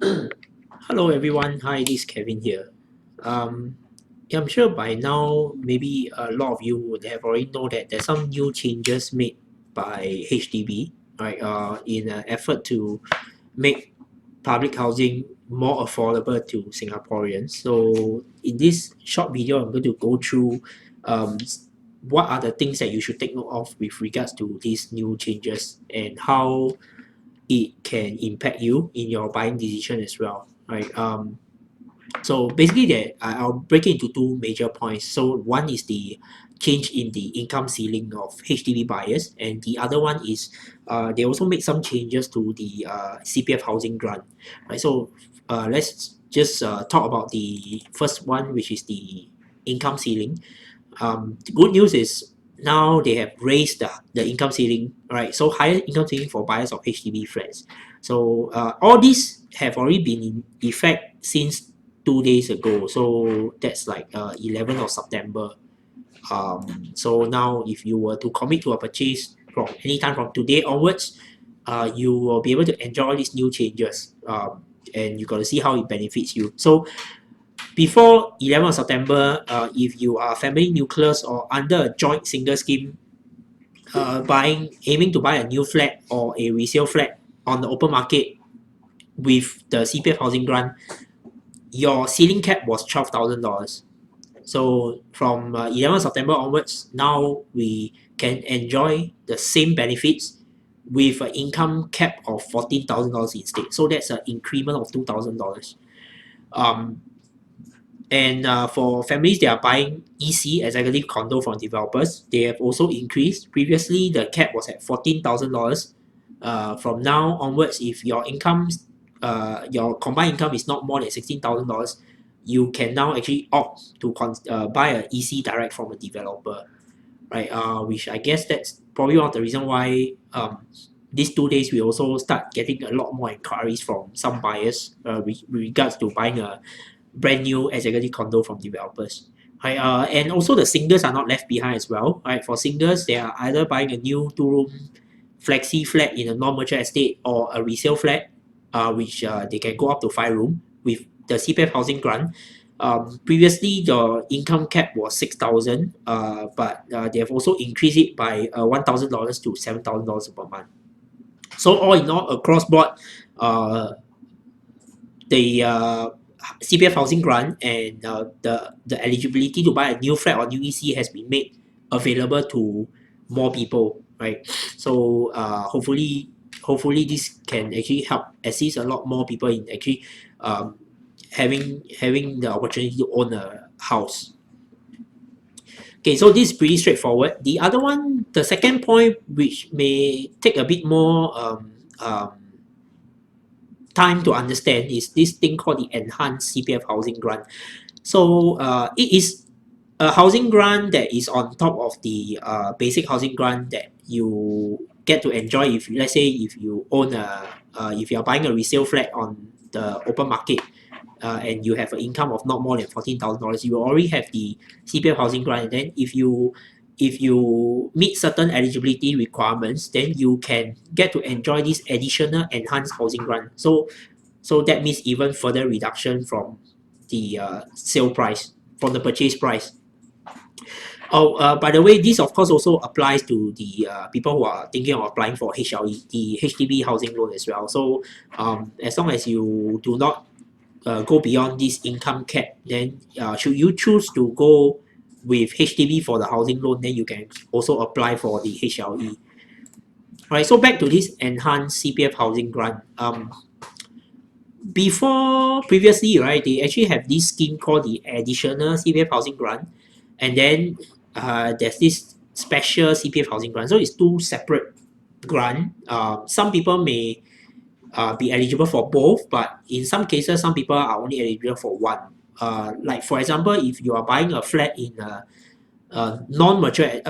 Hello everyone, hi, this is Kevin here. Yeah, I'm sure by now maybe a lot of you would have already know that there's some new changes made by HDB, right? In an effort to make public housing more affordable to Singaporeans. So in this short video, I'm going to go through um, what are the things that you should take note of with regards to these new changes and how it can impact you in your buying decision as well, right? So basically, I'll break it into two major points. So one is the change in the income ceiling of HDB buyers, and the other one is they also make some changes to the CPF housing grant. Right. So let's just talk about the first one, which is the income ceiling. The good news is now they have raised the income ceiling, right? So higher income ceiling for buyers of HDB flats. So all these have already been in effect since 2 days ago. So that's like 11th of September. So now if you were to commit to a purchase from anytime from today onwards, you will be able to enjoy these new changes. And you got to see how it benefits you. So before 11th of September, if you are family nucleus or under a joint single scheme, aiming to buy a new flat or a resale flat on the open market with the CPF housing grant, your ceiling cap was $12,000. So from 11th September onwards, now we can enjoy the same benefits with an income cap of $14,000 instead. So that's an increment of $2,000. Um, And for families that are buying EC, executive condo from developers, they have also increased. Previously, the cap was at $14,000. From now onwards, if your combined income is not more than $16,000, you can now actually opt to buy an EC direct from a developer, right? Which I guess that's probably one of the reasons why these 2 days we also start getting a lot more inquiries from some buyers with regards to buying a brand new executive condo from developers. Right, and also the singles are not left behind as well. Right, for singles, they are either buying a new two-room flexi flat in a non-mature estate or a resale flat, which they can go up to 5 room with the CPF housing grant. Previously, your income cap was 6,000, but they have also increased it by $1,000 to $7,000 per month. So all in all, across board, uh, the CPF housing grant and the eligibility to buy a new flat or new EC has been made available to more people, right? So hopefully this can actually help assist a lot more people in actually um, having the opportunity to own a house. Okay, so this is pretty straightforward. The other one, the second point, which may take a bit more time to understand, is this thing called the enhanced CPF housing grant. So it is a housing grant that is on top of the basic housing grant that you get to enjoy if, let's say, if you own if you are buying a resale flat on the open market, and you have an income of not more than $14,000, you already have the CPF housing grant. And then if you meet certain eligibility requirements, then you can get to enjoy this additional enhanced housing grant. So that means even further reduction from the sale price, from the purchase price. Oh, by the way, this of course also applies to the people who are thinking of applying for HLE, the HDB housing loan as well. So as long as you do not go beyond this income cap, then should you choose to go with HDB for the housing loan, then you can also apply for the HLE. All right, so back to this enhanced CPF housing grant. Before previously, right, they actually have this scheme called the additional CPF housing grant, and then there's this special CPF housing grant. So it's two separate grant. Some people may be eligible for both, but in some cases, some people are only eligible for one. Like for example, if you are buying a flat in a non-mature,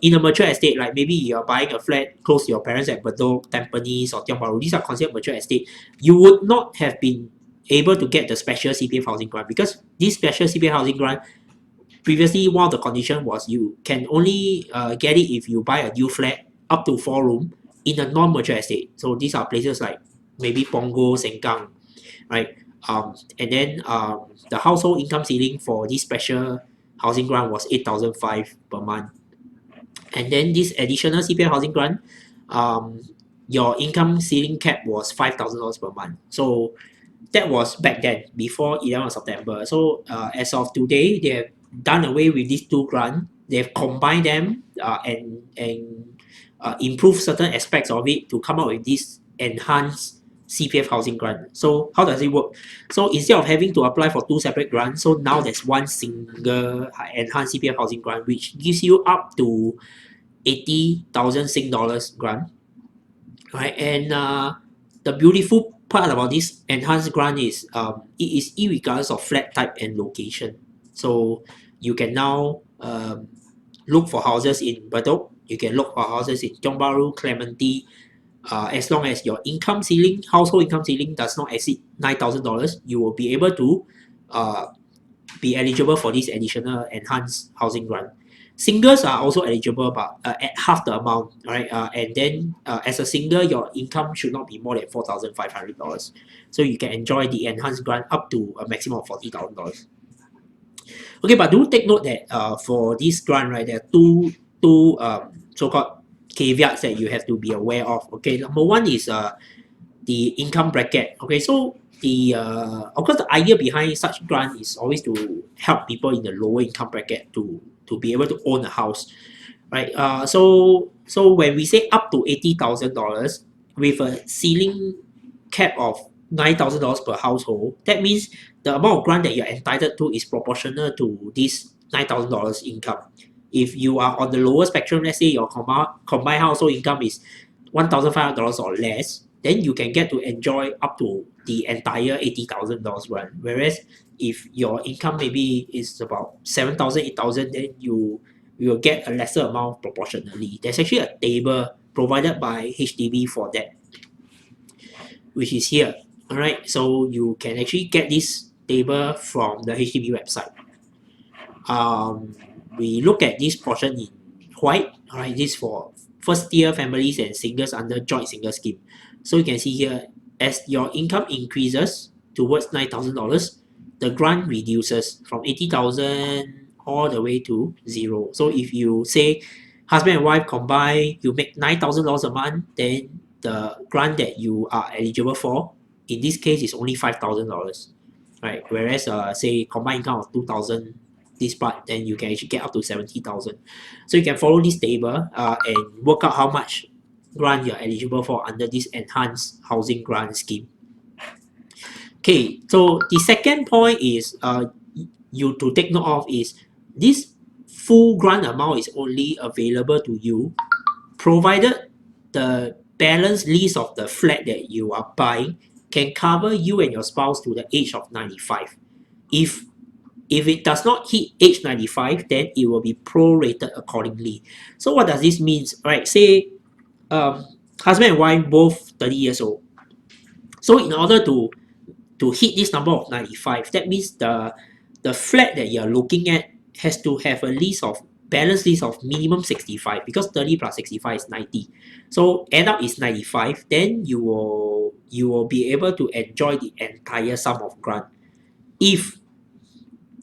in a mature estate, like maybe you're buying a flat close to your parents at Bedok, Tampines, or Tiong Bahru, these are considered mature estate, you would not have been able to get the special CPF housing grant, because this special CPF housing grant, previously one of the conditions was you can only get it if you buy a new flat up to 4 room in a non-mature estate. So these are places like maybe Punggol, Sengkang. right? And then the household income ceiling for this special housing grant was 8,500 per month. And then this additional CPF housing grant, um, your income ceiling cap was $5,000 per month. So that was back then, before 11th of September. So as of today, they have done away with these two grants. They've combined them and improved certain aspects of it to come up with this enhanced CPF housing grant. So how does it work? So instead of having to apply for two separate grants, so now there's one single enhanced CPF housing grant, which gives you up to 80,000 Sing dollars grant, right? And the beautiful part about this enhanced grant is it is irregardless of flat type and location. So you can now look for houses in Bedok, you can look for houses in Tiong Bahru, Clementi, as long as your income ceiling, household income ceiling does not exceed $9,000, you will be able to be eligible for this additional enhanced housing grant. Singles are also eligible, but at half the amount, right? And then as a single, your income should not be more than $4,500. So you can enjoy the enhanced grant up to a maximum of $40,000. Okay, but do take note that for this grant, right, there are two so-called caveats that you have to be aware of. Okay, number one is the income bracket. Okay, so the of course the idea behind such grant is always to help people in the lower income bracket to be able to own a house, right? So when we say up to $80,000 with a ceiling cap of $9,000 per household, that means the amount of grant that you're entitled to is proportional to this $9,000 income. If you are on the lower spectrum, let's say your combined household income is $1,500 or less, then you can get to enjoy up to the entire $80,000 grant. Whereas if your income maybe is about 7,000, 8,000, then you will get a lesser amount proportionally. There's actually a table provided by HDB for that, which is here. All right, so you can actually get this table from the HDB website. We look at this portion in white. All right, this for first tier families and singles under joint single scheme. So you can see here, as your income increases towards $9,000, the grant reduces from 80,000 all the way to zero. So if you say husband and wife combine, you make $9,000 a month, then the grant that you are eligible for, in this case, is only $5,000, right? Whereas say combined income of 2,000, this part, then you can actually get up to 70,000. So you can follow this table and work out how much grant you're eligible for under this enhanced housing grant scheme. Okay, so the second point is you to take note of is this full grant amount is only available to you provided the balance lease of the flat that you are buying can cover you and your spouse to the age of 95. If it does not hit age 95, then it will be prorated accordingly. So what does this mean? Right, say husband and wife both 30 years old. So in order to hit this number of 95, that means the flat that you're looking at has to have a lease of balance lease of minimum 65, because 30 plus 65 is 90. So end up is 95, then you will be able to enjoy the entire sum of grant. If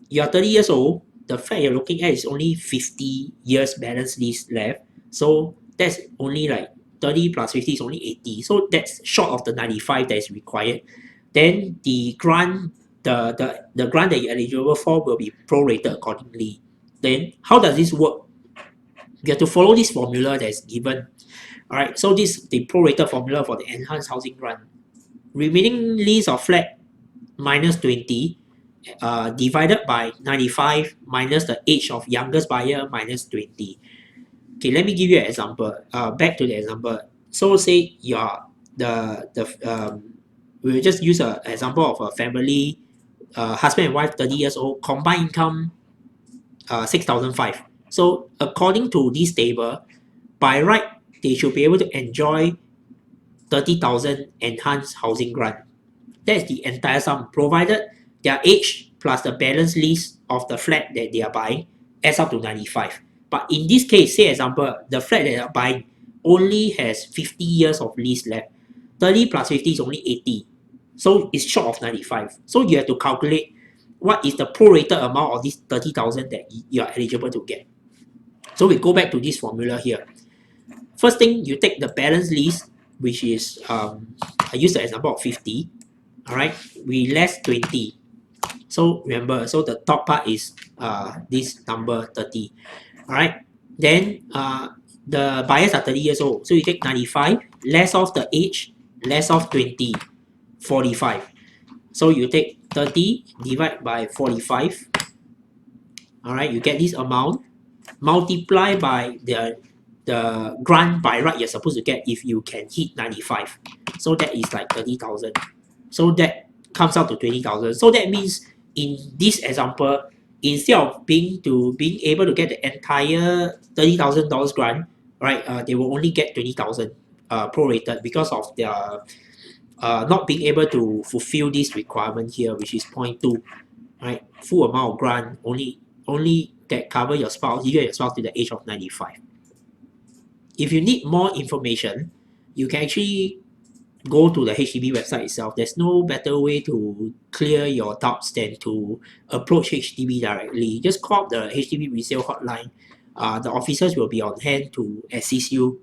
you're 30 years old, the flat you're looking at is only 50 years balance lease left. So that's only like 30 plus 50 is only 80. So that's short of the 95 that is required. Then the grant, the grant that you're eligible for will be prorated accordingly. Then how does this work? You have to follow this formula that is given. All right, so this is the prorated formula for the enhanced housing grant. Remaining lease of flat minus 20 divided by 95 minus the age of youngest buyer minus 20. Okay, let me give you an example. Back to the example. So say you are we'll just use an example of a family, husband and wife, 30 years old, combined income 6,500. So according to this table, by right, they should be able to enjoy 30,000 enhanced housing grant. That is the entire sum, provided their age plus the balance lease of the flat that they are buying adds up to 95. But in this case, say example, the flat that they are buying only has 50 years of lease left. 30 plus 50 is only 80. So it's short of 95. So you have to calculate what is the prorated amount of this 30,000 that you are eligible to get. So we go back to this formula here. First thing, you take the balance list, which is, I use the example of 50, all right? We less 20. So remember, so the top part is this number 30, all right? Then the buyers are 30 years old. So you take 95, less of the age, less of 20, 45. So you take 30 divide by 45, all right? You get this amount, multiply by the grant by right you're supposed to get if you can hit 95. So that is like 30,000. So that comes out to 20,000. So that means in this example, instead of being able to get the entire $30,000 grant, right? They will only get 20,000 prorated because of their not being able to fulfill this requirement here, which is 0.2, right? Full amount of grant only that cover your spouse, you get your spouse to the age of 95. If you need more information, you can actually go to the HDB website itself. There's no better way to clear your doubts than to approach HDB directly. Just call up the HDB resale hotline. The officers will be on hand to assist you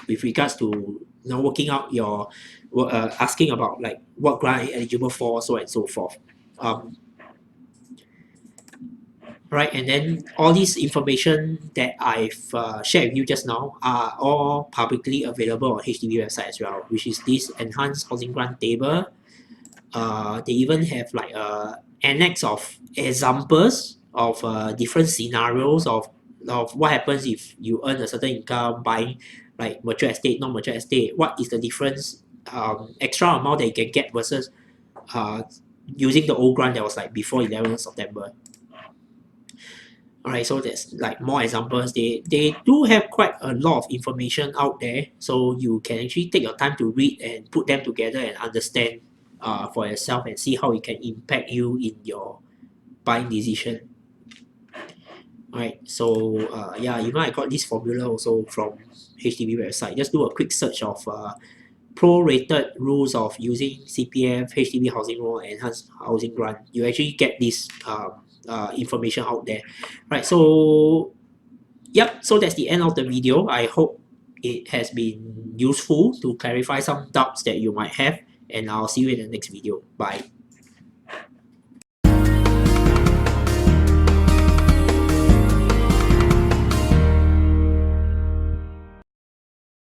with regards to working out your asking about like what grant are you eligible for, so and so forth. Right, and then all this information that I've shared with you just now are all publicly available on HDB website as well, which is this enhanced housing grant table. They even have like a annex of examples of different scenarios of what happens if you earn a certain income buying like mature estate, non-mature estate. What is the difference, extra amount that you can get versus using the old grant that was like before 11th September. Alright, so there's like more examples. They do have quite a lot of information out there, so you can actually take your time to read and put them together and understand for yourself and see how it can impact you in your buying decision. Alright, so yeah, I got this formula also from HDB website. Just do a quick search of prorated rules of using CPF, HDB housing loan, enhanced housing grant. You actually get this information out there, right? So yep, so that's the end of the video. I hope it has been useful to clarify some doubts that you might have, and I'll see you in the next video. Bye.